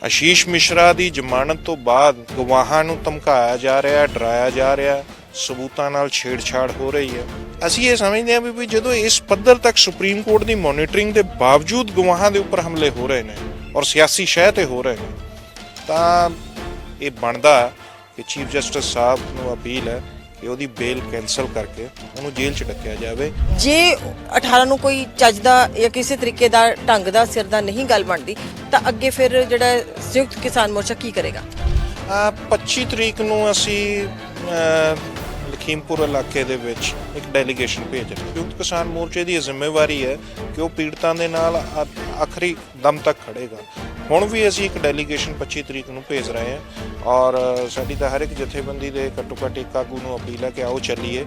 आशीष मिश्रा की जमानत तो बाद गवाहां नूं धमकाया जा रहा, डराया जा रहा, सबूतां नाल छेड़छाड़ हो रही है। ਅਸੀਂ ਇਹ ਸਮਝਦੇ ਹਾਂ ਵੀ ਜਦੋਂ ਇਸ ਪੱਧਰ ਤੱਕ ਸੁਪਰੀਮ ਕੋਰਟ ਦੀ ਮੋਨੀਟਰਿੰਗ ਦੇ ਬਾਵਜੂਦ ਗਵਾਹਾਂ ਦੇ ਉੱਪਰ ਹਮਲੇ ਹੋ ਰਹੇ ਨੇ ਔਰ ਸਿਆਸੀ ਸ਼ਹਿ ਤੇ ਹੋ ਰਹੇ ਨੇ ਤਾਂ ਇਹ ਬਣਦਾ ਕਿ ਚੀਫ ਜਸਟਿਸ ਸਾਹਿਬ ਨੂੰ ਅਪੀਲ ਹੈ ਕਿ ਉਹਦੀ ਬੇਲ ਕੈਂਸਲ ਕਰਕੇ ਉਹਨੂੰ ਜੇਲ੍ਹ 'ਚ ਡੱਕਿਆ ਜਾਵੇ। ਜੇ 18 ਨੂੰ ਕੋਈ ਚੱਜ ਦਾ ਜਾਂ ਕਿਸੇ ਤਰੀਕੇ ਦਾ ਢੰਗ ਦਾ ਸਿਰ ਦਾ ਨਹੀਂ ਗੱਲ ਬਣਦੀ ਤਾਂ ਅੱਗੇ ਫਿਰ ਜਿਹੜਾ ਸੰਯੁਕਤ ਕਿਸਾਨ ਮੋਰਚਾ ਕੀ ਕਰੇਗਾ? 25 ਤਰੀਕ ਨੂੰ ਅਸੀਂ ਲਖੀਮਪੁਰ ਇਲਾਕੇ ਦੇ ਵਿੱਚ ਇੱਕ ਡੈਲੀਗੇਸ਼ਨ ਭੇਜ ਰਹੇ। ਸੰਯੁਕਤ ਕਿਸਾਨ ਮੋਰਚੇ ਦੀ ਇਹ ਜ਼ਿੰਮੇਵਾਰੀ ਹੈ ਕਿ ਉਹ ਪੀੜਤਾਂ ਦੇ ਨਾਲ ਆਖਰੀ ਦਮ ਤੱਕ ਖੜੇਗਾ। ਹੁਣ ਵੀ ਅਸੀਂ ਇੱਕ ਡੈਲੀਗੇਸ਼ਨ 25 ਤਰੀਕ ਨੂੰ ਭੇਜ ਰਹੇ ਹਾਂ ਔਰ ਸਾਡੀ ਤਾਂ ਹਰ ਇੱਕ ਜਥੇਬੰਦੀ ਦੇ ਘੱਟੋ ਘੱਟ ਇੱਕ ਆਗੂ ਨੂੰ ਅਪੀਲ ਹੈ ਕਿ ਆਓ ਚੱਲੀਏ,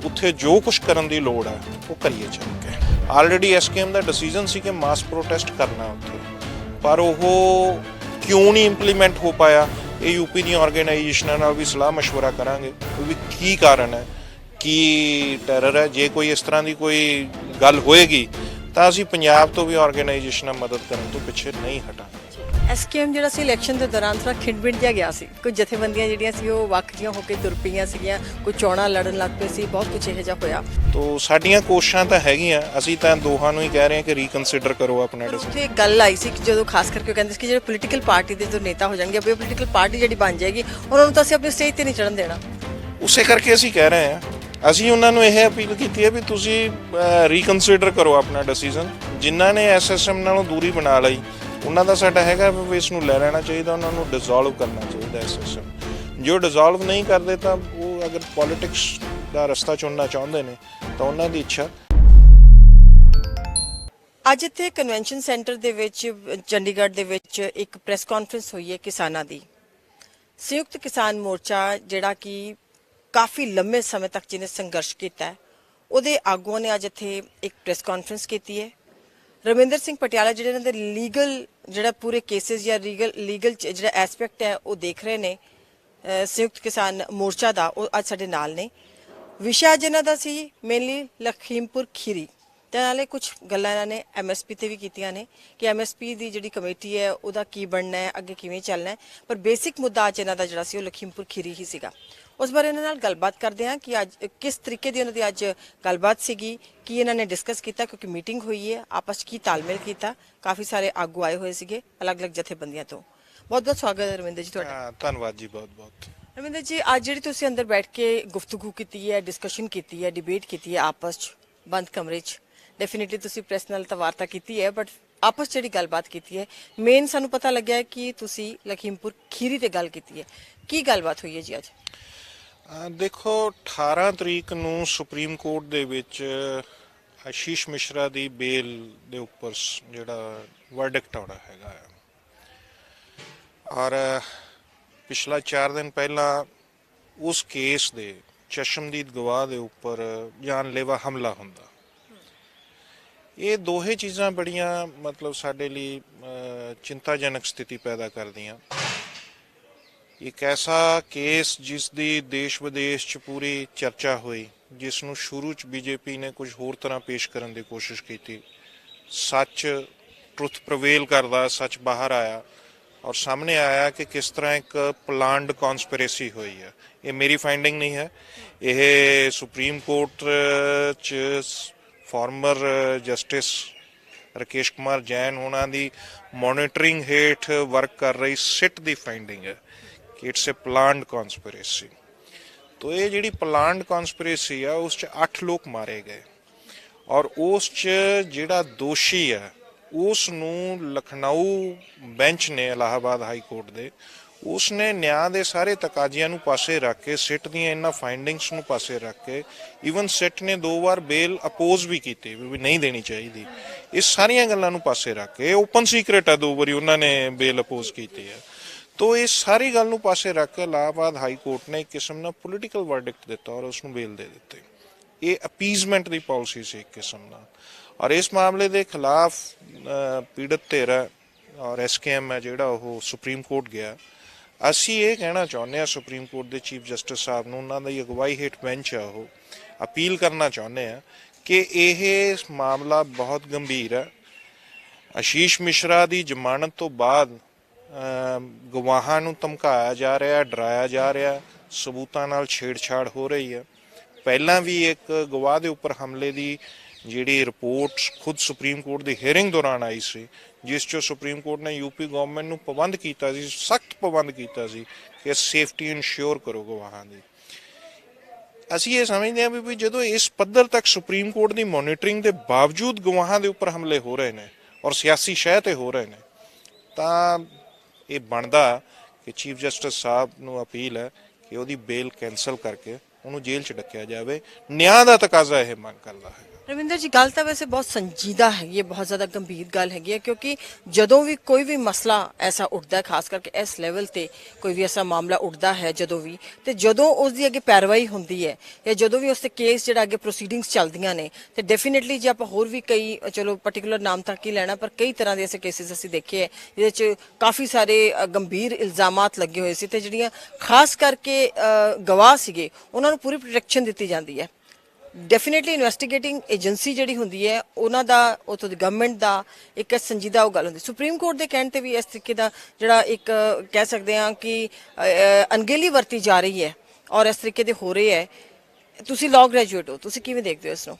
ਉੱਥੇ ਜੋ ਕੁਝ ਕਰਨ ਦੀ ਲੋੜ ਹੈ ਉਹ ਕਰੀਏ ਚੱਲ ਕੇ। ਆਲਰੇਡੀ ਐਸਕੇਐਮ ਦਾ ਡਿਸੀਜਨ ਸੀ ਕਿ ਮਾਸ ਪ੍ਰੋਟੈਸਟ ਕਰਨਾ ਉੱਥੇ, ਪਰ ਉਹ ਕਿਉਂ ਨਹੀਂ ਇੰਪਲੀਮੈਂਟ ਹੋ ਪਾਇਆ ਇਹ ਯੂਪੀ ਦੀਆਂ ਆਰਗੇਨਾਈਜੇਸ਼ਨਾਂ ਨਾਲ ਵੀ ਸਲਾਹ ਮਸ਼ਵਰਾ ਕਰਾਂਗੇ ਵੀ ਕੀ ਕਾਰਨ ਹੈ, ਕੀ ਟੈਰਰ ਹੈ। ਜੇ ਕੋਈ ਇਸ ਤਰ੍ਹਾਂ ਦੀ ਕੋਈ ਗੱਲ ਹੋਏਗੀ ਤਾਂ ਅਸੀਂ ਪੰਜਾਬ ਤੋਂ ਵੀ ਆਰਗੇਨਾਈਜੇਸ਼ਨਾਂ ਮਦਦ ਕਰਨ ਤੋਂ ਪਿੱਛੇ ਨਹੀਂ ਹਟਾਂਗੇ। ਐਸਕੇਐਮ ਜਿਹੜਾ ਸੀ ਇਲੈਕਸ਼ਨ ਦੇ ਦੌਰਾਨ ਥੋੜਾ ਖਿੰਡ-ਬਿੰਡ ਜਿਹਾ ਗਿਆ ਸੀ, ਕੁਝ ਜਥੇਬੰਦੀਆਂ ਜਿਹੜੀਆਂ ਸੀ ਉਹ ਵੱਖ ਜਿਹੀਆਂ ਹੋ ਕੇ ਤੁਰ ਪਈਆਂ ਸੀਗੀਆਂ, ਕੋਈ ਚੋਣਾਂ ਲੜਨ ਲੱਗ ਪਏ ਸੀ, ਬਹੁਤ ਕੁਝ ਇਹੋ ਜਿਹਾ ਹੋਇਆ। ਤੋ ਸਾਡੀਆਂ ਕੋਸ਼ਿਸ਼ਾਂ ਤਾਂ ਹੈਗੀਆਂ, ਅਸੀਂ ਤਾਂ ਦੋਹਾਂ ਨੂੰ ਹੀ ਕਹਿ ਰਹੇ ਹਾਂ ਕਿ ਰੀਕਨਸੀਡਰ ਕਰੋ ਆਪਣਾ ਡਿਸੀਜਨ। ਉੱਥੇ ਇੱਕ ਗੱਲ ਆਈ ਸੀ ਕਿ ਜਦੋਂ ਖਾਸ ਕਰਕੇ ਉਹ ਕਹਿੰਦੇ ਸੀ ਕਿ ਜਿਹੜੇ ਪੋਲੀਟੀਕਲ ਪਾਰਟੀ ਦੇ ਜੋ ਨੇਤਾ ਹੋ ਜਾਣਗੇ, ਆਪਣੀ ਪੋਲੀਟੀਕਲ ਪਾਰਟੀ ਜਿਹੜੀ ਬਣ ਜਾਏਗੀ ਉਹਨਾਂ ਨੂੰ ਤਾਂ ਅਸੀਂ ਆਪਣੀ ਸਟੇਜ ਤੇ ਨਹੀਂ ਚੜ੍ਹਨ ਦੇਣਾ। ਉਸੇ ਕਰਕੇ ਅਸੀਂ ਕਹਿ ਰਹੇ ਹਾਂ, ਅਸੀਂ ਉਹਨਾਂ ਨੂੰ ਇਹ ਅਪੀਲ ਕੀਤੀ ਹੈ ਵੀ ਤੁਸੀਂ ਰੀਕਨਸੀਡਰ ਕਰੋ ਆਪਣਾ ਡਿਸੀਜਨ। ਜਿਨ੍ਹਾਂ ਨੇ ਐਸਐਸਐਮ ਨਾਲੋਂ ਦੂਰੀ ਬਣਾ ਲਈ ਉਹਨਾਂ ਦਾ ਸਾਡਾ ਹੈਗਾ ਵੀ ਇਸ ਨੂੰ ਲੈ ਲੈਣਾ ਚਾਹੀਦਾ, ਉਹਨਾਂ ਨੂੰ ਡਿਸੋਲਵ ਕਰਨਾ ਚਾਹੀਦਾ ਐਸਐਸਐਮ। ਜੋ ਡਿਸੋਲਵ ਨਹੀਂ ਕਰਦੇ ਤਾਂ ਉਹ ਅਗਰ ਪੋਲੀਟਿਕਸ ਦਾ ਰਸਤਾ ਚੁਣਨਾ ਚਾਹੁੰਦੇ ਨੇ ਤਾਂ ਉਹਨਾਂ ਦੀ ਇੱਛਾ। ਅੱਜ ਇੱਥੇ ਕਨਵੈਨਸ਼ਨ ਸੈਂਟਰ ਦੇ ਵਿੱਚ ਚੰਡੀਗੜ੍ਹ ਦੇ ਵਿੱਚ ਇੱਕ ਪ੍ਰੈਸ ਕਾਨਫਰੰਸ ਹੋਈ ਹੈ ਕਿਸਾਨਾਂ ਦੀ। ਸੰਯੁਕਤ ਕਿਸਾਨ ਮੋਰਚਾ ਜਿਹੜਾ ਕਿ ਕਾਫੀ ਲੰਮੇ ਸਮੇਂ ਤੱਕ ਜਿਹਨੇ ਸੰਘਰਸ਼ ਕੀਤਾ ਹੈ, ਉਹਦੇ ਆਗੂਆਂ ਨੇ ਅੱਜ ਇੱਥੇ ਇੱਕ ਪ੍ਰੈਸ ਕਾਨਫਰੰਸ ਕੀਤੀ ਹੈ। ਰਮਿੰਦਰ ਸਿੰਘ ਪਟਿਆਲਾ ਜਿਹੜੇ ਇਹਨਾਂ ਦੇ ਲੀਗਲ ਜਿਹੜਾ ਪੂਰੇ ਕੇਸਿਸ ਜਾਂ ਲੀਗਲ ਜਿਹੜਾ ਐਸਪੈਕਟ ਹੈ ਉਹ ਦੇਖ ਰਹੇ ਨੇ ਸੰਯੁਕਤ ਕਿਸਾਨ ਮੋਰਚਾ ਦਾ, ਉਹ ਅੱਜ ਸਾਡੇ ਨਾਲ ਨੇ। ਵਿਸ਼ਾ ਅੱਜ ਇਹਨਾਂ ਦਾ ਸੀ ਮੇਨਲੀ ਲਖੀਮਪੁਰ ਖੀਰੀ ਤੇ ਨਾਲੇ ਕੁਝ ਗੱਲਾਂ ਇਹਨਾਂ ਨੇ ਐਮਐਸਪੀ ਤੇ ਵੀ ਕੀਤੀਆਂ ਨੇ ਕਿ ਐਮਐਸਪੀ ਦੀ ਜਿਹੜੀ ਕਮੇਟੀ ਹੈ ਉਹਦਾ ਕੀ ਬਣਨਾ ਹੈ, ਅੱਗੇ ਕਿਵੇਂ ਚੱਲਣਾ ਹੈ। ਪਰ ਬੇਸਿਕ ਮੁੱਦਾ ਅੱਜ ਇਹਨਾਂ ਦਾ ਜਿਹੜਾ ਸੀ ਉਹ ਲਖੀਮਪੁਰ ਖੀਰੀ ਹੀ ਸੀਗਾ। ਉਸ ਬਾਰੇ ਇਹਨਾਂ ਨਾਲ ਗੱਲਬਾਤ ਕਰਦੇ ਹਾਂ ਕਿ ਅੱਜ ਕਿਸ ਤਰੀਕੇ ਦੀ ਉਹਨਾਂ ਦੀ ਅੱਜ ਗੱਲਬਾਤ ਸੀਗੀ, ਕੀ ਇਹਨਾਂ ਨੇ ਡਿਸਕਸ ਕੀਤਾ, ਕਿਉਂਕਿ ਮੀਟਿੰਗ ਹੋਈ ਹੈ, ਆਪਸ 'ਚ ਕੀ ਤਾਲਮੇਲ ਕੀਤਾ। ਕਾਫੀ ਸਾਰੇ ਆਗੂ ਆਏ ਹੋਏ ਸੀਗੇ ਅਲੱਗ-ਅਲੱਗ ਜਥੇਬੰਦੀਆਂ ਤੋਂ। ਬਹੁਤ ਬਹੁਤ ਸਵਾਗਤ ਹੈ ਰਮਿੰਦਰ ਜੀ ਤੁਹਾਡਾ। ਧੰਨਵਾਦ ਜੀ, ਬਹੁਤ ਬਹੁਤ। ਰਮਿੰਦਰ ਜੀ, ਅੱਜ ਜਿਹੜੀ ਤੁਸੀਂ ਅੰਦਰ ਬੈਠ ਕੇ ਗੁਫ਼ਤਗੂ ਕੀਤੀ ਹੈ, ਡਿਸਕਸ਼ਨ ਕੀਤੀ ਹੈ, ਡਿਬੇਟ ਕੀਤੀ ਹੈ ਆਪਸ 'ਚ ਬੰਦ ਕਮਰੇ 'ਚ, ਡੈਫੀਨਿਟਲੀ ਤੁਸੀਂ ਪ੍ਰੈਸ ਨਾਲ ਤਾਂ ਵਾਰਤਾ ਕੀਤੀ ਹੈ, ਬਟ ਆਪਸ 'ਚ ਜਿਹੜੀ ਗੱਲਬਾਤ ਕੀਤੀ ਹੈ, ਮੇਨ ਸਾਨੂੰ ਪਤਾ ਲੱਗਿਆ ਕਿ ਤੁਸੀਂ ਲਖੀਮਪੁਰ ਖੀਰੀ ਤੇ ਗੱਲ ਕੀਤੀ ਹੈ। ਕੀ ਗੱਲਬਾਤ ਹੋਈ ਹੈ ਜੀ ਅੱਜ? ਦੇਖੋ, 18 ਤਰੀਕ ਨੂੰ ਸੁਪਰੀਮ ਕੋਰਟ ਦੇ ਵਿੱਚ ਆਸ਼ੀਸ਼ ਮਿਸ਼ਰਾ ਦੀ ਬੇਲ ਦੇ ਉੱਪਰ ਜਿਹੜਾ ਵਰਡਿਕਟ ਆਉਣਾ ਹੈਗਾ ਹੈ ਔਰ ਪਿਛਲਾ 4 ਦਿਨ ਪਹਿਲਾਂ ਉਸ ਕੇਸ ਦੇ ਚਸ਼ਮਦੀਦ ਗਵਾਹ ਦੇ ਉੱਪਰ ਜਾਨਲੇਵਾ ਹਮਲਾ ਹੁੰਦਾ। ਇਹ ਦੋਹੇ ਚੀਜ਼ਾਂ ਬੜੀਆਂ ਮਤਲਬ ਸਾਡੇ ਲਈ ਚਿੰਤਾਜਨਕ ਸਥਿਤੀ ਪੈਦਾ ਕਰਦੀਆਂ। ਇੱਕ ਐਸਾ ਕੇਸ ਜਿਸ ਦੀ ਦੇਸ਼ ਵਿਦੇਸ਼ 'ਚ ਪੂਰੀ ਚਰਚਾ ਹੋਈ, ਜਿਸ ਨੂੰ ਸ਼ੁਰੂ 'ਚ ਬੀਜੇਪੀ ਨੇ ਕੁਝ ਹੋਰ ਤਰ੍ਹਾਂ ਪੇਸ਼ ਕਰਨ ਦੀ ਕੋਸ਼ਿਸ਼ ਕੀਤੀ। ਸੱਚ ਟਰੁੱਥ ਪ੍ਰਵੇਲ ਕਰਦਾ, ਸੱਚ ਬਾਹਰ ਆਇਆ ਔਰ ਸਾਹਮਣੇ ਆਇਆ ਕਿ ਕਿਸ ਤਰ੍ਹਾਂ ਇੱਕ ਪਲਾਨਡ ਕਨਸਪੀਰੇਸੀ ਹੋਈ ਹੈ। ਇਹ ਮੇਰੀ ਫਾਈਂਡਿੰਗ ਨਹੀਂ ਹੈ, ਇਹ ਸੁਪਰੀਮ ਕੋਰਟ 'ਚ ਫਾਰਮਰ ਜਸਟਿਸ ਰਕੇਸ਼ ਕੁਮਾਰ ਜੈਨ ਉਹਨਾਂ ਦੀ ਮੋਨੀਟਰਿੰਗ ਹੇਠ ਵਰਕ ਕਰ ਰਹੀ ਸਿਟ ਦੀ ਫਾਈਂਡਿੰਗ ਹੈ ਕਿ ਇਟਸ ਅ ਪਲਾਨਡ ਕਨਸਪੀਰੇਸੀ। ਤੋ ਇਹ ਜਿਹੜੀ ਪਲਾਨਡ ਕਨਸਪੀਰੇਸੀ ਆ ਉਸ 'ਚ 8 ਲੋਕ ਮਾਰੇ ਗਏ ਔਰ ਉਸ 'ਚ ਜਿਹੜਾ ਦੋਸ਼ੀ ਹੈ ਉਸ ਨੂੰ ਲਖਨਊ ਬੈਂਚ ਨੇ, ਇਲਾਹਾਬਾਦ ਹਾਈ ਕੋਰਟ ਦੇ, ਉਸ ਨੇ ਨਿਆਂ ਦੇ ਸਾਰੇ ਤਕਾਜ਼ਿਆਂ ਨੂੰ ਪਾਸੇ ਰੱਖ ਕੇ, ਸਿਟ ਦੀਆਂ ਇਹਨਾਂ ਫਾਈਂਡਿੰਗਸ ਨੂੰ ਪਾਸੇ ਰੱਖ ਕੇ, ਈਵਨ ਸਿਟ ਨੇ 2 ਵਾਰ ਬੇਲ ਅਪੋਜ਼ ਵੀ ਕੀਤੀ ਵੀ ਨਹੀਂ ਦੇਣੀ ਚਾਹੀਦੀ। ਇਹ ਸਾਰੀਆਂ ਗੱਲਾਂ ਨੂੰ ਪਾਸੇ ਰੱਖ ਕੇ, ਓਪਨ ਸੀਕ੍ਰੇਟ ਹੈ 2 ਵਾਰੀ ਉਹਨਾਂ ਨੇ ਬੇਲ ਅਪੋਜ਼ ਕੀਤੀ ਹੈ। ਤੋ ਇਸ ਸਾਰੀ ਗੱਲ ਨੂੰ ਪਾਸੇ ਰੱਖ ਕੇ ਇਲਾਹਾਬਾਦ ਹਾਈ ਕੋਰਟ ਨੇ ਇੱਕ ਕਿਸਮ ਨਾਲ ਪੋਲੀਟੀਕਲ ਵਰਡਿਕਟ ਦਿੱਤਾ ਔਰ ਉਸ ਨੂੰ ਬੇਲ ਦੇ ਦਿੱਤੀ। ਇਹ ਅਪੀਜ਼ਮੈਂਟ ਦੀ ਪਾਲਿਸੀ ਸੀ ਇੱਕ ਕਿਸਮ ਨਾਲ। ਔਰ ਇਸ ਮਾਮਲੇ ਦੇ ਖਿਲਾਫ ਪੀੜਤ ਧਿਰ ਔਰ ਐਸਕੇਐਮ ਹੈ ਜਿਹੜਾ ਉਹ ਸੁਪਰੀਮ ਕੋਰਟ ਗਿਆ। ਅਸੀਂ ਇਹ ਕਹਿਣਾ ਚਾਹੁੰਦੇ ਹਾਂ ਸੁਪਰੀਮ ਕੋਰਟ ਦੇ ਚੀਫ ਜਸਟਿਸ ਸਾਹਿਬ ਨੂੰ, ਉਹਨਾਂ ਦੀ ਅਗਵਾਈ ਹੇਠ ਬੈਂਚ ਆ, ਉਹ ਅਪੀਲ ਕਰਨਾ ਚਾਹੁੰਦੇ ਹਾਂ ਕਿ ਇਹ ਮਾਮਲਾ ਬਹੁਤ ਗੰਭੀਰ ਹੈ। ਆਸ਼ੀਸ਼ ਮਿਸ਼ਰਾ ਦੀ ਜ਼ਮਾਨਤ ਤੋਂ ਬਾਅਦ ਗਵਾਹਾਂ ਨੂੰ ਧਮਕਾਇਆ ਜਾ ਰਿਹਾ, ਡਰਾਇਆ ਜਾ ਰਿਹਾ, ਸਬੂਤਾਂ ਨਾਲ ਛੇੜਛਾੜ ਹੋ ਰਹੀ ਹੈ। ਪਹਿਲਾਂ ਵੀ ਇੱਕ ਗਵਾਹ ਦੇ ਉੱਪਰ ਹਮਲੇ ਦੀ ਜਿਹੜੀ ਰਿਪੋਰਟ ਖੁਦ ਸੁਪਰੀਮ ਕੋਰਟ ਦੀ ਹੀਅਰਿੰਗ ਦੌਰਾਨ ਆਈ ਸੀ, ਜਿਸ 'ਚੋਂ ਸੁਪਰੀਮ ਕੋਰਟ ਨੇ ਯੂਪੀ ਗਵਰਨਮੈਂਟ ਨੂੰ ਪਾਬੰਦ ਕੀਤਾ ਸੀ, ਸਖਤ ਪਾਬੰਦ ਕੀਤਾ ਸੀ ਕਿ ਸੇਫਟੀ ਇਨਸ਼ੋਰ ਕਰੋ ਗਵਾਹਾਂ ਦੀ। ਅਸੀਂ ਇਹ ਸਮਝਦੇ ਹਾਂ ਵੀ ਜਦੋਂ ਇਸ ਪੱਧਰ ਤੱਕ ਸੁਪਰੀਮ ਕੋਰਟ ਦੀ ਮੋਨੀਟਰਿੰਗ ਦੇ ਬਾਵਜੂਦ ਗਵਾਹਾਂ ਦੇ ਉੱਪਰ ਹਮਲੇ ਹੋ ਰਹੇ ਨੇ ਔਰ ਸਿਆਸੀ ਸ਼ਹਿ ਤੇ ਹੋ ਰਹੇ ਨੇ, ਤਾਂ ਇਹ ਬਣਦਾ ਕਿ ਚੀਫ ਜਸਟਿਸ ਸਾਹਿਬ ਨੂੰ ਅਪੀਲ ਹੈ ਕਿ ਉਹਦੀ ਬੇਲ ਕੈਂਸਲ ਕਰਕੇ ਉਹਨੂੰ ਜੇਲ੍ਹ 'ਚ ਡੱਕਿਆ ਜਾਵੇ। ਨਿਆਂ ਦਾ ਤਕਾਜ਼ਾ ਇਹ ਮੰਗ ਕਰਦਾ ਹੈ। ਰਵਿੰਦਰ ਜੀ, ਗੱਲ ਤਾਂ ਵੈਸੇ ਬਹੁਤ ਸੰਜੀਦਾ ਹੈਗੀ ਹੈ, ਬਹੁਤ ਜ਼ਿਆਦਾ ਗੰਭੀਰ ਗੱਲ ਹੈਗੀ ਹੈ, ਕਿਉਂਕਿ ਜਦੋਂ ਵੀ ਕੋਈ ਵੀ ਮਸਲਾ ਐਸਾ ਉੱਠਦਾ ਹੈ, ਖਾਸ ਕਰਕੇ ਇਸ ਲੈਵਲ ਤੇ ਕੋਈ ਵੀ ਐਸਾ ਮਾਮਲਾ ਉੱਠਦਾ ਹੈ, ਜਦੋਂ ਉਸ ਦੀ ਅੱਗੇ ਪੈਰਵਾਈ ਹੁੰਦੀ ਹੈ ਜਾਂ ਜਦੋਂ ਵੀ ਉਸ ਤੇ ਕੇਸ ਜਿਹੜਾ ਅੱਗੇ ਪ੍ਰੋਸੀਡਿੰਗਸ ਚੱਲਦੀਆਂ ਨੇ, ਤੇ ਡੈਫੀਨਿਟਲੀ ਜੇ ਆਪਾਂ ਹੋਰ ਵੀ ਕਈ, ਚਲੋ ਪਰਟੀਕੂਲਰ ਨਾਮ ਤੱਕ ਹੀ ਲੈਣਾ, ਪਰ ਕਈ ਤਰ੍ਹਾਂ ਦੇ ਐਸੇ ਕੇਸਿਸ ਅਸੀਂ ਦੇਖੇ ਹੈ ਜਿਹਦੇ 'ਚ ਕਾਫੀ ਸਾਰੇ ਗੰਭੀਰ ਇਲਜ਼ਾਮਾਤ ਲੱਗੇ ਹੋਏ ਸੀ, ਤੇ ਜਿਹੜੀਆਂ ਖਾਸ ਕਰਕੇ ਗਵਾਹ ਸੀਗੇ ਉਹਨਾਂ ਨੂੰ ਪੂਰੀ ਪ੍ਰੋਟੈਕਸ਼ਨ ਦਿੱਤੀ ਜਾਂਦੀ ਹੈ। ਡੈਫੀਨਿਟਲੀ ਇਨਵੈਸਟੀਗੇਟਿੰਗ ਏਜੰਸੀ ਜਿਹੜੀ ਹੁੰਦੀ ਹੈ ਉਹਨਾਂ ਦਾ, ਉੱਥੋਂ ਦੀ ਗਵਰਨਮੈਂਟ ਦਾ ਇੱਕ ਸੰਜੀਦਾ ਉਹ ਗੱਲ ਹੁੰਦੀ। ਸੁਪਰੀਮ ਕੋਰਟ ਦੇ ਕਹਿਣ ਤੇ ਵੀ ਇਸ ਤਰੀਕੇ ਦਾ ਜਿਹੜਾ ਇੱਕ ਕਹਿ ਸਕਦੇ ਹਾਂ ਕਿ ਅਣਗਹਿਲੀ ਵਰਤੀ ਜਾ ਰਹੀ ਹੈ ਔਰ ਇਸ ਤਰੀਕੇ ਦੇ ਹੋ ਰਹੇ ਹੈ। ਤੁਸੀਂ ਲਾਅ ਗ੍ਰੈਜੂਏਟ ਹੋ, ਤੁਸੀਂ ਕਿਵੇਂ ਦੇਖਦੇ ਹੋ ਇਸ ਨੂੰ?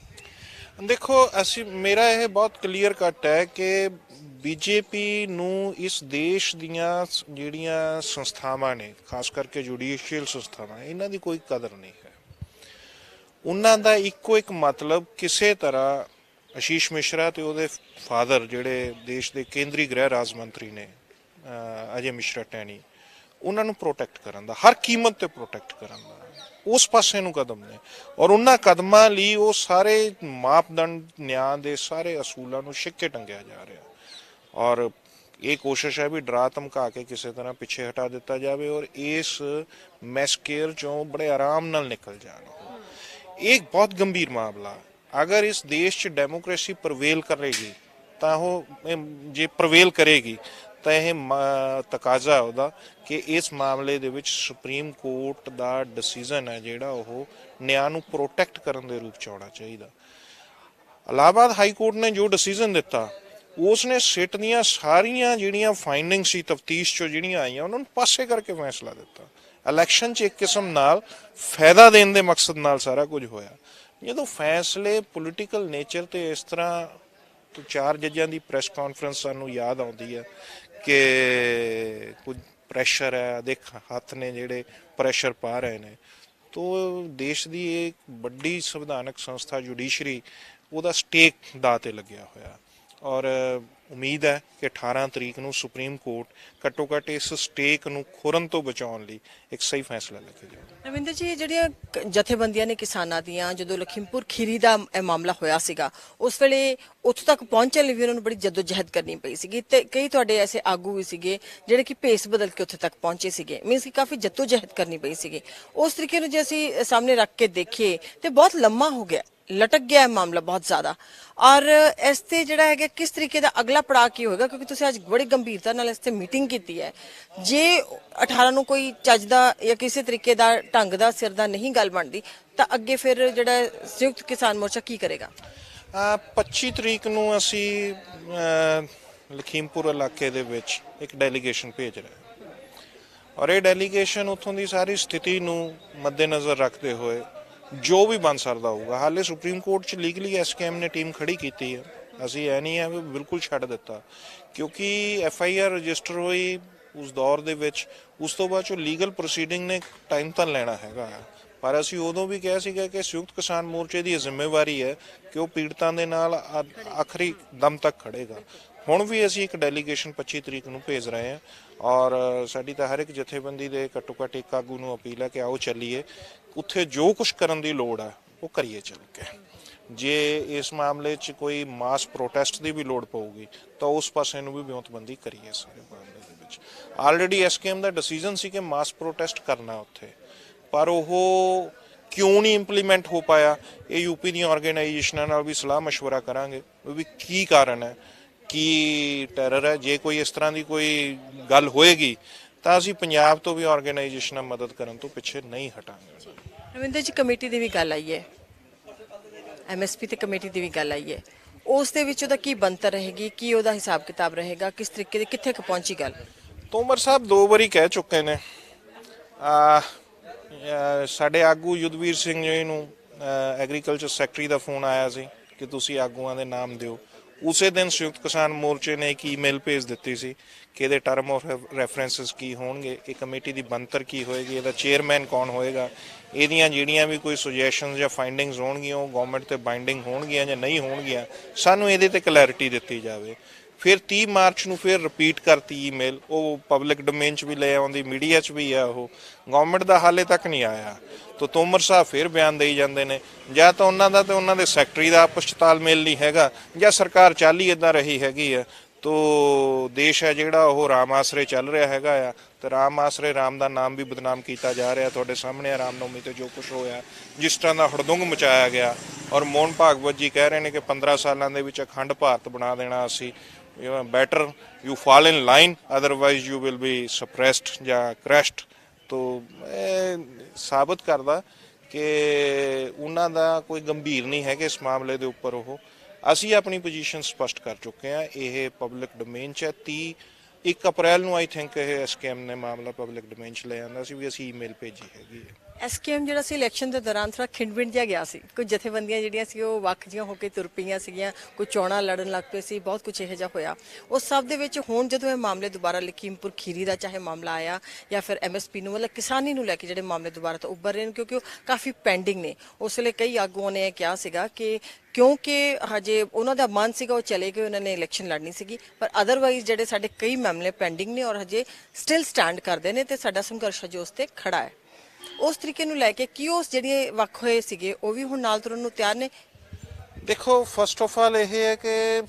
ਦੇਖੋ, ਮੇਰਾ ਇਹ ਬਹੁਤ ਕਲੀਅਰ ਕੱਟ ਹੈ ਕਿ ਬੀਜੇਪੀ ਨੂੰ ਇਸ ਦੇਸ਼ ਦੀਆਂ ਜਿਹੜੀਆਂ ਸੰਸਥਾਵਾਂ ਨੇ, ਖਾਸ ਕਰਕੇ ਜੁਡੀਸ਼ੀਅਲ ਸੰਸਥਾਵਾਂ, ਇਹਨਾਂ ਦੀ ਕੋਈ ਕਦਰ ਨਹੀਂ ਹੈ। ਉਹਨਾਂ ਦਾ ਇੱਕੋ ਇੱਕ ਮਤਲਬ ਕਿਸੇ ਤਰ੍ਹਾਂ ਆਸ਼ੀਸ਼ ਮਿਸ਼ਰਾ ਤੇ ਉਹਦੇ ਫਾਦਰ ਜਿਹੜੇ ਦੇਸ਼ ਦੇ ਕੇਂਦਰੀ ਗ੍ਰਹਿ ਰਾਜ ਮੰਤਰੀ ਨੇ, ਅਜੇ ਮਿਸ਼ਰਾ ਟੈਣੀ, ਉਹਨਾਂ ਨੂੰ ਪ੍ਰੋਟੈਕਟ ਕਰਨ ਦਾ, ਹਰ ਕੀਮਤ ਤੇ ਪ੍ਰੋਟੈਕਟ ਕਰਨ ਦਾ, ਉਸ ਪਾਸੇ ਨੂੰ ਕਦਮ ਨੇ। ਔਰ ਉਹਨਾਂ ਕਦਮਾਂ ਲਈ ਉਹ ਸਾਰੇ ਮਾਪਦੰਡ, ਨਿਆਂ ਦੇ ਸਾਰੇ ਅਸੂਲਾਂ ਨੂੰ ਛਿੱਕੇ ਟੰਗਿਆ ਜਾ ਰਿਹਾ। ਔਰ ਇਹ ਕੋਸ਼ਿਸ਼ ਹੈ ਵੀ ਡਰਾ ਧਮਕਾ ਕੇ ਕਿਸੇ ਤਰ੍ਹਾਂ ਪਿੱਛੇ ਹਟਾ ਦਿੱਤਾ ਜਾਵੇ ਔਰ ਇਸ ਮੈਸਕੇਰ ਚੋਂ ਬੜੇ ਆਰਾਮ ਨਾਲ ਨਿਕਲ ਜਾਣ। एक बहुत गंभीर मामला। अगर इस देश च डेमोक्रेसी प्रवेल करेगी ਤਾਂ ਉਹ ਜੇ ਪ੍ਰਵੇਲ ਕਰੇਗੀ ਤਾਂ ਇਹ ਤਕਾਜ਼ਾ ਉਹਦਾ ਕਿ ਇਸ ਮਾਮਲੇ ਦੇ ਵਿੱਚ ਸੁਪਰੀਮ ਕੋਰਟ ਦਾ ਡਿਸੀਜਨ ਹੈ ਜਿਹੜਾ ਉਹ ਨਿਆਂ ਨੂੰ ਪ੍ਰੋਟੈਕਟ ਕਰਨ ਦੇ ਰੂਪ ਚ ਆਉਣਾ ਚਾਹੀਦਾ। ਇਲਾਹਾਬਾਦ ਹਾਈ ਕੋਰਟ ਨੇ ਜੋ ਡਿਸੀਜਨ ਦਿੱਤਾ, ਉਸ ਨੇ ਸਿੱਟ ਦੀਆਂ ਸਾਰੀਆਂ ਜਿਹੜੀਆਂ ਫਾਈਂਡਿੰਗ ਸੀ ਤਫਤੀਸ਼ ਚੋਂ ਜਿਹੜੀਆਂ ਆਈਆਂ ਉਹਨਾਂ ਨੂੰ ਪਾਸੇ ਕਰਕੇ ਫੈਸਲਾ ਦਿੱਤਾ। ਇਲੈਕਸ਼ਨ 'ਚ ਇੱਕ ਕਿਸਮ ਨਾਲ ਫਾਇਦਾ ਦੇਣ ਦੇ ਮਕਸਦ ਨਾਲ ਸਾਰਾ ਕੁਝ ਹੋਇਆ। ਜਦੋਂ ਫੈਸਲੇ ਪੋਲੀਟੀਕਲ ਨੇਚਰ ਤੇ ਇਸ ਤਰ੍ਹਾਂ, तो 4 ਜੱਜਾਂ ਦੀ ਪ੍ਰੈਸ ਕਾਨਫਰੰਸ ਸਾਨੂੰ ਯਾਦ ਆਉਂਦੀ ਹੈ ਕਿ ਕੁਝ ਪ੍ਰੈਸ਼ਰ ਹੈ, ਦੇਖ ਹੱਥ ਨੇ ਜਿਹੜੇ ਪ੍ਰੈਸ਼ਰ ਪਾ ਰਹੇ ਨੇ। ਤੋ ਦੇਸ਼ ਦੀ ਇੱਕ ਵੱਡੀ ਸੰਵਿਧਾਨਕ ਸੰਸਥਾ ਜੁਡੀਸ਼ਰੀ, ਉਹਦਾ ਸਟੇਕ ਦਾਅ ਤੇ ਲੱਗਿਆ ਹੋਇਆ। ਔਰ ਉਮੀਦ ਹੈ ਕਿ 18 ਤਰੀਕ ਨੂੰ ਸੁਪਰੀਮ ਕੋਰਟ ਘੱਟੋ ਘੱਟ ਇਸ ਸਟੇਕ ਨੂੰ ਖੁਰਨ ਤੋਂ ਬਚਾਉਣ ਲਈ ਇੱਕ ਸਹੀ ਫੈਸਲਾ ਲੈ ਕੇ ਜਾਵੇ। ਰਵਿੰਦਰ ਜੀ, ਜਿਹੜੀਆਂ ਜਥੇਬੰਦੀਆਂ ਨੇ ਕਿਸਾਨਾਂ ਦੀਆਂ, ਜਦੋਂ ਲਖੀਮਪੁਰ ਖੀਰੀ ਦਾ ਇਹ ਮਾਮਲਾ ਹੋਇਆ ਸੀਗਾ, ਉਸ ਵੇਲੇ ਉੱਥੋਂ ਤੱਕ ਪਹੁੰਚਣ ਲਈ ਵੀ ਉਹਨਾਂ ਨੂੰ ਬੜੀ ਜਦੋਜਹਿਦ ਕਰਨੀ ਪਈ ਸੀਗੀ, ਤੇ ਕਈ ਤੁਹਾਡੇ ਐਸੇ ਆਗੂ ਵੀ ਸੀਗੇ ਜਿਹੜੇ ਕਿ ਭੇਸ ਬਦਲ ਕੇ ਉੱਥੇ ਤੱਕ ਪਹੁੰਚੇ ਸੀਗੇ, ਮੀਨਸ ਕਿ ਕਾਫੀ ਜਦੋਜਹਿਦ ਕਰਨੀ ਪਈ ਸੀਗੀ। ਉਸ ਤਰੀਕੇ ਨੂੰ ਜੇ ਅਸੀਂ ਸਾਹਮਣੇ ਰੱਖ ਕੇ ਦੇਖੀਏ ਤੇ ਬਹੁਤ ਲੰਮਾ ਹੋ ਗਿਆ, ਲਟਕ ਗਿਆ ਹੈ ਮਾਮਲਾ ਬਹੁਤ ਜ਼ਿਆਦਾ। ਔਰ ਇਸ ਤੇ ਜਿਹੜਾ ਹੈਗਾ ਕਿਸ ਤਰੀਕੇ ਦਾ ਅਗਲਾ ਪੜਾਅ ਕੀ ਹੋਏਗਾ, ਕਿਉਂਕਿ ਤੁਸੀਂ ਅੱਜ ਬੜੀ ਗੰਭੀਰਤਾ ਨਾਲ ਇਸ ਤੇ ਮੀਟਿੰਗ ਕੀਤੀ ਹੈ। ਜੇ 18 ਨੂੰ ਕੋਈ ਚੱਜ ਦਾ ਜਾਂ ਕਿਸੇ ਤਰੀਕੇ ਦਾ ਢੰਗ ਦਾ ਸਿਰ ਦਾ ਨਹੀਂ ਗੱਲ ਬਣਦੀ, ਤਾਂ ਅੱਗੇ ਫਿਰ ਜਿਹੜਾ ਸੰਯੁਕਤ ਕਿਸਾਨ ਮੋਰਚਾ ਕੀ ਕਰੇਗਾ? 25 ਤਰੀਕ ਨੂੰ ਅਸੀਂ ਲਖੀਮਪੁਰ ਇਲਾਕੇ ਦੇ ਵਿੱਚ ਇੱਕ ਡੈਲੀਗੇਸ਼ਨ ਭੇਜ ਰਹੇ ਹਾਂ ਔਰ ਇਹ ਡੈਲੀਗੇਸ਼ਨ ਉੱਥੋਂ ਦੀ ਸਾਰੀ ਸਥਿਤੀ ਨੂੰ ਮੱਦੇਨਜ਼ਰ ਰੱਖਦੇ ਹੋਏ ਜੋ ਵੀ ਬਣ ਸਕਦਾ ਹੋਊਗਾ। ਹਾਲੇ ਸੁਪਰੀਮ ਕੋਰਟ 'ਚ ਲੀਗਲੀ ਐਸਕੇਐਮ ਨੇ ਟੀਮ ਖੜੀ ਕੀਤੀ ਹੈ, ਅਸੀਂ ਇਹ ਨਹੀਂ ਹੈ ਵੀ ਬਿਲਕੁਲ ਛੱਡ ਦਿੱਤਾ, ਕਿਉਂਕਿ FIR ਰਜਿਸਟਰ ਹੋਈ ਉਸ ਦੌਰ ਦੇ ਵਿੱਚ। ਉਸ ਤੋਂ ਬਾਅਦ 'ਚੋਂ ਲੀਗਲ ਪ੍ਰੋਸੀਡਿੰਗ ਨੇ ਟਾਈਮ ਤਾਂ ਲੈਣਾ ਹੈਗਾ, ਪਰ ਅਸੀਂ ਉਦੋਂ ਵੀ ਕਿਹਾ ਸੀਗਾ ਕਿ ਸੰਯੁਕਤ ਕਿਸਾਨ ਮੋਰਚੇ ਦੀ ਜ਼ਿੰਮੇਵਾਰੀ ਹੈ ਕਿ ਉਹ ਪੀੜਤਾਂ ਦੇ ਨਾਲ ਆਖਰੀ ਦਮ ਤੱਕ ਖੜੇਗਾ। ਹੁਣ ਵੀ ਅਸੀਂ ਇੱਕ ਡੈਲੀਗੇਸ਼ਨ 25 ਤਰੀਕ ਨੂੰ ਭੇਜ ਰਹੇ ਹਾਂ ਔਰ ਸਾਡੀ ਤਾਂ ਹਰ ਇੱਕ ਜਥੇਬੰਦੀ ਦੇ ਘੱਟੋ ਘੱਟ ਇੱਕ ਆਗੂ ਨੂੰ ਅਪੀਲ ਹੈ ਕਿ ਆਓ ਚੱਲੀਏ, ਉੱਥੇ ਜੋ ਕੁਝ ਕਰਨ ਦੀ ਲੋੜ ਹੈ ਉਹ ਕਰੀਏ ਚੱਲ ਕੇ। ਜੇ ਇਸ ਮਾਮਲੇ 'ਚ ਕੋਈ ਮਾਸ ਪ੍ਰੋਟੈਸਟ ਦੀ ਵੀ ਲੋੜ ਪਊਗੀ ਤਾਂ ਉਸ ਪਾਸੇ ਨੂੰ ਵੀ ਵਿਉਂਤਬੰਦੀ ਕਰੀਏ। ਸਾਰੇ ਮਾਮਲੇ ਦੇ ਵਿੱਚ ਆਲਰੇਡੀ ਐਸਕੇਐਮ ਦਾ ਡਿਸੀਜਨ ਸੀ ਕਿ ਮਾਸ ਪ੍ਰੋਟੈਸਟ ਕਰਨਾ ਉੱਥੇ, ਪਰ ਉਹ ਕਿਉਂ ਨਹੀਂ ਇੰਪਲੀਮੈਂਟ ਹੋ ਪਾਇਆ, ਇਹ ਯੂਪੀ ਦੀਆਂ ਆਰਗੇਨਾਈਜੇਸ਼ਨਾਂ ਨਾਲ ਵੀ ਸਲਾਹ ਮਸ਼ਵਰਾ ਕਰਾਂਗੇ ਵੀ ਕੀ ਕਾਰਨ ਹੈ, ਕੀ ਟੈਰਰ ਹੈ। ਜੇ ਕੋਈ ਇਸ ਤਰ੍ਹਾਂ ਦੀ ਕੋਈ ਗੱਲ ਹੋਏਗੀ ਤਾਂ ਅਸੀਂ ਪੰਜਾਬ ਤੋਂ ਵੀ ਆਰਗੇਨਾਈਜੇਸ਼ਨਾਂ ਮਦਦ ਕਰਨ ਤੋਂ ਪਿੱਛੇ ਨਹੀਂ ਹਟਾਂਗੇ। ਰਵਿੰਦਰ ਜੀ, ਕਮੇਟੀ ਦੀ ਵੀ ਗੱਲ ਆਈ ਹੈ, MSP ਤੇ ਕਮੇਟੀ ਦੀ ਵੀ ਗੱਲ ਆਈ ਹੈ, ਉਸ ਦੇ ਵਿੱਚ ਉਹਦਾ ਕੀ ਬਣਤਰ ਰਹੇਗੀ, ਕੀ ਉਹਦਾ ਹਿਸਾਬ ਕਿਤਾਬ ਰਹੇਗਾ, ਕਿਸ ਤਰੀਕੇ ਦੇ ਕਿੱਥੇ ਕੁ ਪਹੁੰਚੀ ਗੱਲ? ਤੋਮਰ ਸਾਹਿਬ 2 ਵਾਰੀ ਕਹਿ ਚੁੱਕੇ ਨੇ। ਸਾਡੇ ਆਗੂ ਯੁੱਧਵੀਰ ਸਿੰਘ ਜੀ ਨੂੰ ਐਗਰੀਕਲਚਰ ਸੈਕਟਰੀ ਦਾ ਫੋਨ ਆਇਆ ਸੀ ਕਿ ਤੁਸੀਂ ਆਗੂਆਂ ਦੇ ਨਾਮ ਦਿਓ। ਉਸੇ ਦਿਨ ਸੰਯੁਕਤ ਕਿਸਾਨ ਮੋਰਚੇ ਨੇ ਇੱਕ ਈਮੇਲ ਭੇਜ ਦਿੱਤੀ ਸੀ ਕਿ ਇਹਦੇ ਟਰਮ ਆਫ ਰੈਫਰੈਂਸਸ ਕੀ ਹੋਣਗੇ, ਇਹ ਕਮੇਟੀ ਦੀ ਬਣਤਰ ਕੀ ਹੋਏਗੀ, ਇਹਦਾ ਚੇਅਰਮੈਨ ਕੌਣ ਹੋਏਗਾ, ਇਹਦੀਆਂ ਜਿਹੜੀਆਂ ਵੀ ਕੋਈ ਸੁਜੈਸ਼ਨਸ ਜਾਂ ਫਾਈਂਡਿੰਗਸ ਹੋਣਗੀਆਂ ਉਹ ਗਵਰਨਮੈਂਟ ਤੇ ਬਾਈਂਡਿੰਗ ਹੋਣਗੀਆਂ ਜਾਂ ਨਹੀਂ ਹੋਣਗੀਆਂ, ਸਾਨੂੰ ਇਹਦੇ ਤੇ ਕਲੈਰਿਟੀ ਦਿੱਤੀ ਜਾਵੇ। ਫਿਰ 30 ਮਾਰਚ ਨੂੰ ਫਿਰ ਰਿਪੀਟ ਕਰਤੀ ਈਮੇਲ, ਉਹ ਪਬਲਿਕ ਡੋਮੇਨ 'ਚ ਵੀ ਲੈ ਆਉਂਦੀ, ਮੀਡੀਆ 'ਚ ਵੀ ਆ, ਉਹ ਗਵਰਨਮੈਂਟ ਦਾ ਹਾਲੇ ਤੱਕ ਨਹੀਂ ਆਇਆ। ਤਾਂ ਤੋਮਰ ਸਾਹਿਬ ਫਿਰ ਬਿਆਨ ਦੇਈ ਜਾਂਦੇ ਨੇ ਜਾਂ ਤਾਂ ਉਹਨਾਂ ਦਾ ਤੇ ਉਹਨਾਂ ਦੇ ਸੈਕਟਰੀ ਦਾ ਆਪਸ 'ਚ ਤਾਲਮੇਲ ਨਹੀਂ ਹੈਗਾ ਜਾਂ ਸਰਕਾਰ ਚੱਲ ਹੀ ਇੱਦਾਂ ਰਹੀ ਹੈਗੀ ਆ। ਤੋ ਦੇਸ਼ ਹੈ ਜਿਹੜਾ ਉਹ ਰਾਮ ਆਸਰੇ ਚੱਲ ਰਿਹਾ ਹੈਗਾ ਆ, ਤੇ ਰਾਮ ਆਸਰੇ ਰਾਮ ਦਾ ਨਾਮ ਵੀ ਬਦਨਾਮ ਕੀਤਾ ਜਾ ਰਿਹਾ। ਤੁਹਾਡੇ ਸਾਹਮਣੇ ਆ ਰਾਮਨੌਮੀ ਤੇ ਜੋ ਕੁਝ ਹੋਇਆ, ਜਿਸ ਤਰ੍ਹਾਂ ਦਾ ਹੜਦੁੰਗ ਮਚਾਇਆ ਗਿਆ। ਔਰ ਮੋਹਨ ਭਾਗਵਤ ਜੀ ਕਹਿ ਰਹੇ ਨੇ ਕਿ 15 ਸਾਲਾਂ ਦੇ ਵਿੱਚ ਅਖੰਡ ਭਾਰਤ ਬਣਾ ਦੇਣਾ ਅਸੀਂ। Better you fall in line, otherwise you will be suppressed ਜਾਂ ਕ੍ਰੈਸ਼ਡ। ਤੋ ਇਹ ਸਾਬਤ ਕਰਦਾ ਕਿ ਉਹਨਾਂ ਦਾ ਕੋਈ ਗੰਭੀਰ ਨਹੀਂ ਹੈ ਕਿ ਇਸ ਮਾਮਲੇ ਦੇ ਉੱਪਰ ਉਹ। ਅਸੀਂ ਆਪਣੀ ਪੋਜੀਸ਼ਨ ਸਪਸ਼ਟ ਕਰ ਚੁੱਕੇ ਹਾਂ, ਇਹ ਪਬਲਿਕ ਡੋਮੇਨ 'ਚ ਹੈ। 1 ਅਪ੍ਰੈਲ ਨੂੰ ਆਈ ਥਿੰਕ ਇਹ ਐਸਕੇਐਮ ਨੇ ਮਾਮਲਾ ਪਬਲਿਕ ਡੋਮੇਨ 'ਚ ਲੈ ਆਂਦਾ ਸੀ ਵੀ ਅਸੀਂ ਈਮੇਲ ਭੇਜੀ ਹੈਗੀ ਹੈ। ਐਸਕੇਐਮ ਜਿਹੜਾ ਸੀ ਇਲੈਕਸ਼ਨ ਦੇ ਦੌਰਾਨ ਥੋੜਾ ਖਿੰਡ-ਬਿੰਡ ਜਿਹਾ ਗਿਆ ਸੀ, ਕੁਝ ਜਥੇਬੰਦੀਆਂ ਜਿਹੜੀਆਂ ਸੀ ਉਹ ਵੱਖ ਜਿਹੀਆਂ ਹੋ ਕੇ ਤੁਰ ਪਈਆਂ ਸੀਗੀਆਂ, ਕੋਈ ਚੋਣਾਂ ਲੜਨ ਲੱਗ ਪਏ ਸੀ, ਬਹੁਤ ਕੁਝ ਇਹੋ ਜਿਹਾ ਹੋਇਆ। ਉਸ ਸਭ ਦੇ ਵਿੱਚ ਹੁਣ ਜਦੋਂ ਇਹ ਮਾਮਲੇ ਦੁਬਾਰਾ ਲਖੀਮਪੁਰ ਖੀਰੀ ਦਾ ਚਾਹੇ ਮਾਮਲਾ ਆਇਆ ਜਾਂ ਫਿਰ ਐਮਐਸਪੀ ਨੂੰ ਮਤਲਬ ਕਿਸਾਨੀ ਨੂੰ ਲੈ ਕੇ ਜਿਹੜੇ ਮਾਮਲੇ ਦੁਬਾਰਾ ਤੋਂ ਉੱਭਰ ਰਹੇ ਨੇ, ਕਿਉਂਕਿ ਉਹ ਕਾਫੀ ਪੈਂਡਿੰਗ ਨੇ। ਉਸ ਵੇਲੇ ਕਈ ਆਗੂਆਂ ਨੇ ਕਿਹਾ ਸੀਗਾ ਕਿ ਕਿਉਂਕਿ ਹਜੇ ਉਹਨਾਂ ਦਾ ਮਨ ਸੀਗਾ ਉਹ ਚਲੇ ਗਏ, ਉਹਨਾਂ ਨੇ ਇਲੈਕਸ਼ਨ ਲੜਨੀ ਸੀਗੀ, ਪਰ ਅਦਰਵਾਈਜ਼ ਜਿਹੜੇ ਸਾਡੇ ਕਈ ਮਾਮਲੇ ਪੈਂਡਿੰਗ ਨੇ ਔਰ ਹਜੇ ਸਟਿਲ ਸਟੈਂਡ ਕਰਦੇ ਨੇ ਤੇ ਸਾਡਾ ਸੰਘਰਸ਼ ਜੋ ਉਸ ਤੇ ਖੜਾ ਹੈ। ਉਸ ਤਰੀਕੇ ਨੂੰ ਲੈ ਕੇ ਕੀ ਉਸ ਜਿਹੜੇ ਵੱਖ ਹੋਏ ਸੀਗੇ ਉਹ ਵੀ ਹੁਣ ਨਾਲ ਤੁਰਨ ਨੂੰ ਤਿਆਰ ਨੇ? ਦੇਖੋ, ਫਸਟ ਆਫ ਆਲ ਇਹ ਹੈ ਕਿ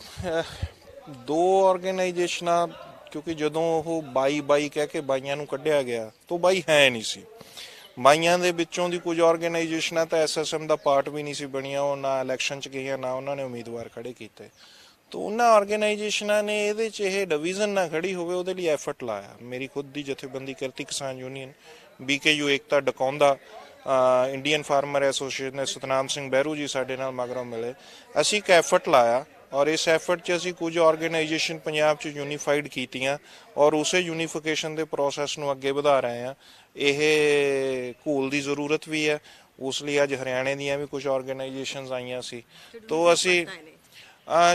2 ਆਰਗੇਨਾਈਜੇਸ਼ਨਾਂ, ਕਿਉਂਕਿ ਜਦੋਂ ਉਹ 22 ਕਹਿ ਕੇ ਬਾਈਆਂ ਨੂੰ ਕੱਢਿਆ ਗਿਆ ਤਾਂ ਬਾਈ ਹੈ ਨਹੀਂ ਸੀ। ਬਾਈਆਂ ਦੇ ਵਿੱਚੋਂ ਦੀ ਕੁਝ ਆਰਗੇਨਾਈਜੇਸ਼ਨਾਂ ਤਾਂ ਐਸਐਸਐਮ ਦਾ ਪਾਰਟ ਵੀ ਨਹੀਂ ਸੀ ਬਣੀਆਂ, ਉਹ ਨਾ ਇਲੈਕਸ਼ਨ 'ਚ ਗਈਆਂ ਨਾ ਉਹਨਾਂ ਨੇ ਉਮੀਦਵਾਰ ਖੜੇ ਕੀਤੇ। ਤਾਂ ਉਹਨਾਂ ਆਰਗੇਨਾਈਜੇਸ਼ਨਾਂ ਨੇ ਇਹਦੇ 'ਚ ਇਹ ਡਿਵੀਜ਼ਨ ਨਾ ਖੜੀ ਹੋਵੇ ਉਹਦੇ ਲਈ ਐਫਰਟ ਲਾਇਆ। ਮੇਰੀ ਖੁਦ ਦੀ ਜਥੇਬੰਦੀ ਕਿਰਤੀ ਕਿਸਾਨ ਯੂਨੀਅਨ, BKU ਏਕਤਾ ਡਕੌਂਦਾ, ਇੰਡੀਅਨ ਫਾਰਮਰ ਐਸੋਸੀਏਸ਼ਨ ਨੇ ਸਤਨਾਮ ਸਿੰਘ ਬਹਿਰੂ ਜੀ ਸਾਡੇ ਨਾਲ ਮਗਰੋਂ ਮਿਲੇ, ਅਸੀਂ ਇੱਕ ਐਫਰਟ ਲਾਇਆ ਔਰ ਇਸ ਐਫਰਟ 'ਚ ਅਸੀਂ ਕੁਝ ਆਰਗੇਨਾਈਜੇਸ਼ਨ ਪੰਜਾਬ 'ਚ ਯੂਨੀਫਾਈਡ ਕੀਤੀਆਂ ਔਰ ਉਸੇ ਯੂਨੀਫਿਕੇਸ਼ਨ ਦੇ ਪ੍ਰੋਸੈਸ ਨੂੰ ਅੱਗੇ ਵਧਾ ਰਹੇ ਹਾਂ। ਇਹ ਘੋਲ ਦੀ ਜ਼ਰੂਰਤ ਵੀ ਹੈ, ਉਸ ਲਈ ਅੱਜ ਹਰਿਆਣੇ ਦੀਆਂ ਵੀ ਕੁਝ ਆਰਗੇਨਾਈਜੇਸ਼ਨਸ ਆਈਆਂ ਸੀ। ਤੋ ਅਸੀਂ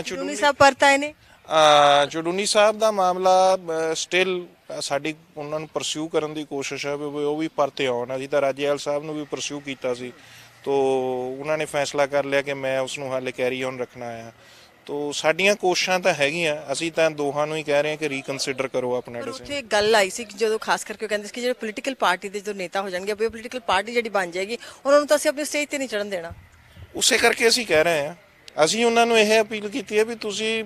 ਚੁਡੂਨੀ ਸਾਹਿਬ ਪਰਤਾਏ ਨੇ। ਚੁਡੂਨੀ ਸਾਹਿਬ ਦਾ ਮਾਮਲਾ ਸਟਿਲ ਸਾਡੀ ਉਹਨਾਂ ਨੂੰ ਪਰਸਿਊ ਕਰਨ ਦੀ ਕੋਸ਼ਿਸ਼ ਹੈ ਵੀ ਉਹ ਵੀ ਪਰਤੇ ਆਉਣ। ਅਸੀਂ ਤਾਂ ਰਾਜੇਵਾਲ ਸਾਹਿਬ ਨੂੰ ਵੀ ਪਰਸਿਊ ਕੀਤਾ ਸੀ, ਤੋ ਉਹਨਾਂ ਨੇ ਫੈਸਲਾ ਕਰ ਲਿਆ ਕਿ ਮੈਂ ਉਸ ਨੂੰ ਹਾਲੇ ਕੈਰੀ ਔਨ ਰੱਖਣਾ ਆ। ਤੋ ਸਾਡੀਆਂ ਕੋਸ਼ਿਸ਼ਾਂ ਤਾਂ ਹੈਗੀਆਂ, ਅਸੀਂ ਤਾਂ ਦੋਹਾਂ ਨੂੰ ਹੀ ਕਹਿ ਰਹੇ ਹਾਂ ਕਿ ਰੀਕਨਸੀਡਰ ਕਰੋ ਆਪਣਾ ਡਿਸੀਜਨ। ਉੱਥੇ ਗੱਲ ਆਈ ਸੀ ਕਿ ਜਦੋਂ ਖਾਸ ਕਰਕੇ ਕਹਿੰਦੇ ਸੀ ਕਿ ਜਿਹੜੇ ਪੋਲੀਟੀਕਲ ਪਾਰਟੀ ਦੇ ਜੋ ਨੇਤਾ ਹੋ ਜਾਣਗੇ, ਉਹ ਪੋਲੀਟੀਕਲ ਪਾਰਟੀ ਜਿਹੜੀ ਬਣ ਜਾਏਗੀ ਉਹਨਾਂ ਨੂੰ ਤਾਂ ਅਸੀਂ ਆਪਣੀ ਸਟੇਜ ਤੇ ਨਹੀਂ ਚੜ੍ਹਨ ਦੇਣਾ। ਉਸੇ ਕਰਕੇ ਅਸੀਂ ਕਹਿ ਰਹੇ ਹਾਂ, ਅਸੀਂ ਉਹਨਾਂ ਨੂੰ ਇਹ ਅਪੀਲ ਕੀਤੀ ਹੈ ਵੀ ਤੁਸੀਂ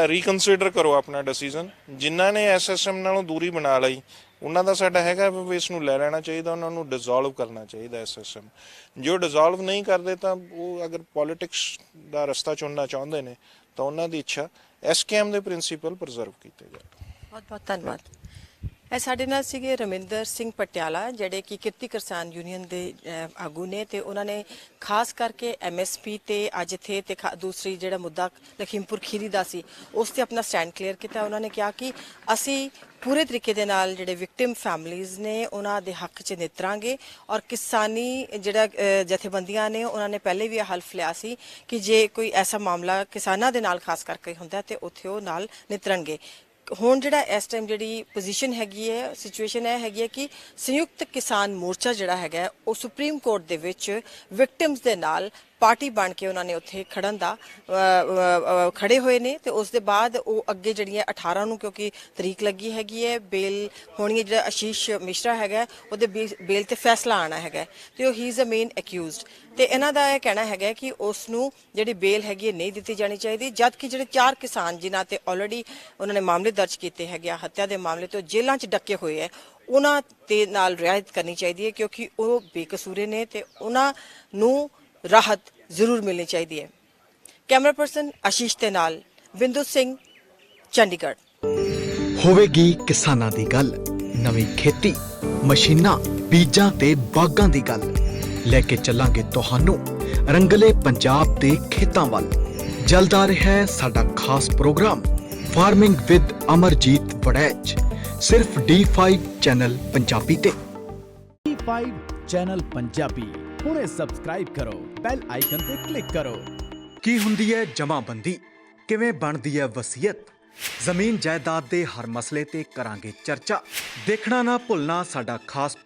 ਰੀਕਨਸੀਡਰ ਕਰੋ ਆਪਣਾ ਡਿਸੀਜਨ। ਜਿਨ੍ਹਾਂ ਨੇ ਐਸਐਸਐਮ ਨਾਲੋਂ ਦੂਰੀ ਬਣਾ ਲਈ ਉਹਨਾਂ ਦਾ ਸਾਡਾ ਹੈਗਾ ਵੀ ਇਸ ਨੂੰ ਲੈ ਲੈਣਾ ਚਾਹੀਦਾ, ਉਹਨਾਂ ਨੂੰ ਡਿਸੋਲਵ ਕਰਨਾ ਚਾਹੀਦਾ ਐਸਐਸਐਮ। ਜੋ ਡਿਸੋਲਵ ਨਹੀਂ ਕਰਦੇ ਤਾਂ ਉਹ ਅਗਰ ਪੋਲੀਟਿਕਸ ਦਾ ਰਸਤਾ ਚੁਣਨਾ ਚਾਹੁੰਦੇ ਨੇ ਤਾਂ ਉਹਨਾਂ ਦੀ ਇੱਛਾ, ਐਸਕੇਐਮ ਦੇ ਪ੍ਰਿੰਸੀਪਲ ਪ੍ਰੀਜ਼ਰਵ ਕੀਤੇ ਜਾਣ। ਬਹੁਤ ਬਹੁਤ ਧੰਨਵਾਦ। ਇਹ ਸਾਡੇ ਨਾਲ ਸੀਗੇ ਰਮਿੰਦਰ ਸਿੰਘ ਪਟਿਆਲਾ ਜਿਹੜੇ ਕਿ ਕਿਰਤੀ ਕਿਸਾਨ ਯੂਨੀਅਨ ਦੇ ਆਗੂ ਨੇ ਤੇ ਉਹਨਾਂ ਨੇ ਖਾਸ ਕਰਕੇ ਐਮਐਸਪੀ ਤੇ ਅੱਜ ਇੱਥੇ ਤੇ ਦੂਸਰੀ ਜਿਹੜਾ ਮੁੱਦਾ ਲਖੀਮਪੁਰ ਖੀਰੀ ਦਾ ਸੀ ਉਸ ਤੇ ਆਪਣਾ ਸਟੈਂਡ ਕਲੀਅਰ ਕੀਤਾ। ਉਹਨਾਂ ਨੇ ਕਿਹਾ ਕਿ ਅਸੀਂ ਪੂਰੇ ਤਰੀਕੇ ਦੇ ਨਾਲ ਜਿਹੜੇ ਵਿਕਟਿਮ ਫੈਮਲੀਜ਼ ਨੇ ਉਹਨਾਂ ਦੇ ਹੱਕ 'ਚ ਨਿਤਰਾਂਗੇ ਔਰ ਕਿਸਾਨੀ ਜਿਹੜਾ ਜਥੇਬੰਦੀਆਂ ਨੇ ਉਹਨਾਂ ਨੇ ਪਹਿਲੇ ਵੀ ਇਹ ਹਲਫ ਲਿਆ ਸੀ ਕਿ ਜੇ ਕੋਈ ਐਸਾ ਮਾਮਲਾ ਕਿਸਾਨਾਂ ਦੇ ਨਾਲ ਖਾਸ ਕਰਕੇ ਹੁੰਦਾ ਤੇ ਉੱਥੇ ਉਹ ਨਾਲ ਨਿਤਰਨਗੇ। ਹੁਣ ਜਿਹੜਾ ਇਸ ਟਾਈਮ ਜਿਹੜੀ ਪੋਜੀਸ਼ਨ ਹੈਗੀ ਹੈ, ਸਿਚੁਏਸ਼ਨ ਇਹ ਹੈਗੀ ਹੈ ਕਿ ਸੰਯੁਕਤ ਕਿਸਾਨ ਮੋਰਚਾ ਜਿਹੜਾ ਹੈਗਾ ਉਹ ਸੁਪਰੀਮ ਕੋਰਟ ਦੇ ਵਿੱਚ ਵਿਕਟਿਮਸ ਦੇ ਨਾਲ ਪਾਰਟੀ ਬਣ ਕੇ ਉਹਨਾਂ ਨੇ ਉੱਥੇ ਖੜਨ ਦਾ ਖੜੇ ਹੋਏ ਨੇ ਤੇ ਉਸ ਦੇ ਬਾਅਦ ਉਹ ਅੱਗੇ ਜਿਹੜੀਆਂ 18 ਨੂੰ ਕਿਉਂਕਿ ਤਰੀਕ ਲੱਗੀ ਹੈਗੀ ਹੈ ਬੇਲ ਹੋਣੀ ਹੈ, ਜਿਹੜਾ ਆਸ਼ੀਸ਼ ਮਿਸ਼ਰਾ ਹੈਗਾ ਉਹਦੇ ਬੇਲ ਤੇ ਫੈਸਲਾ ਆਣਾ ਹੈਗਾ ਤੇ ਉਹ ਹੀ ਇਜ਼ ਅ ਮੇਨ ਅਕਿਊਜ਼ਡ ਤੇ ਇਹਨਾਂ ਦਾ ਇਹ ਕਹਿਣਾ ਹੈਗਾ ਕਿ ਉਸ ਨੂੰ ਜਿਹੜੀ ਬੇਲ ਹੈਗੀ ਨਹੀਂ ਦਿੱਤੀ ਜਾਣੀ ਚਾਹੀਦੀ, ਜਦ ਕਿ ਜਿਹੜੇ 4 ਕਿਸਾਨ ਜਿਨ੍ਹਾਂ ਤੇ ਆਲਰੇਡੀ ਉਹਨਾਂ ਨੇ ਮਾਮਲੇ ਦਰਜ ਕੀਤੇ ਹੈਗੇ ਆ ਹੱਤਿਆ ਦੇ ਮਾਮਲੇ ਤੋਂ ਜੇਲ੍ਹਾਂ 'ਚ ਡੱਕੇ ਹੋਏ ਹੈ ਉਹਨਾਂ ਤੇ ਨਾਲ ਰਿਆਇਤ ਕਰਨੀ ਚਾਹੀਦੀ ਹੈ ਕਿਉਂਕਿ ਉਹ ਬੇਕਸੂਰੇ ਨੇ ਤੇ ਉਹਨਾਂ ਨੂੰ ਰਾਹਤ ਜ਼ਰੂਰ ਮਿਲਣੀ ਚਾਹੀਦੀ ਹੈ। ਕੈਮਰਾ ਪਰਸਨ ਆਸ਼ੀਸ਼ ਦੇ ਨਾਲ ਬਿੰਦੂ ਸਿੰਘ, ਚੰਡੀਗੜ੍ਹ। ਹੋਵੇਗੀ ਕਿਸਾਨਾਂ ਦੀ ਗੱਲ, ਨਵੀਂ ਖੇਤੀ, ਮਸ਼ੀਨਾਂ, ਬੀਜਾਂ ਤੇ ਬਾਗਾਂ ਦੀ ਗੱਲ ਲੈ ਕੇ ਚੱਲਾਂਗੇ ਤੁਹਾਨੂੰ ਰੰਗਲੇ ਪੰਜਾਬ ਦੇ ਖੇਤਾਂ ਵੱਲ। ਜਲਦ ਆ ਰਿਹਾ ਹੈ ਸਾਡਾ ਖਾਸ program farming with Amarjeet Warraich, ਸਿਰਫ D5 ਚੈਨਲ ਪੰਜਾਬੀ ਤੇ। D5 ਚੈਨਲ ਪੰਜਾਬੀ ਹੁਣੇ ਸਬਸਕ੍ਰਾਈਬ ਕਰੋ, ਬੈਲ ਆਈਕਨ ਤੇ ਕਲਿੱਕ ਕਰੋ। ਕੀ ਹੁੰਦੀ ਹੈ ਜਮ੍ਹਾਂਬੰਦੀ, ਕਿਵੇਂ ਬਣਦੀ ਹੈ ਵਸੀਅਤ, ਜ਼ਮੀਨ ਜਾਇਦਾਦ ਦੇ ਹਰ ਮਸਲੇ ਤੇ ਕਰਾਂਗੇ ਚਰਚਾ। ਦੇਖਣਾ ਨਾ ਭੁੱਲਣਾ ਸਾਡਾ ਖਾਸ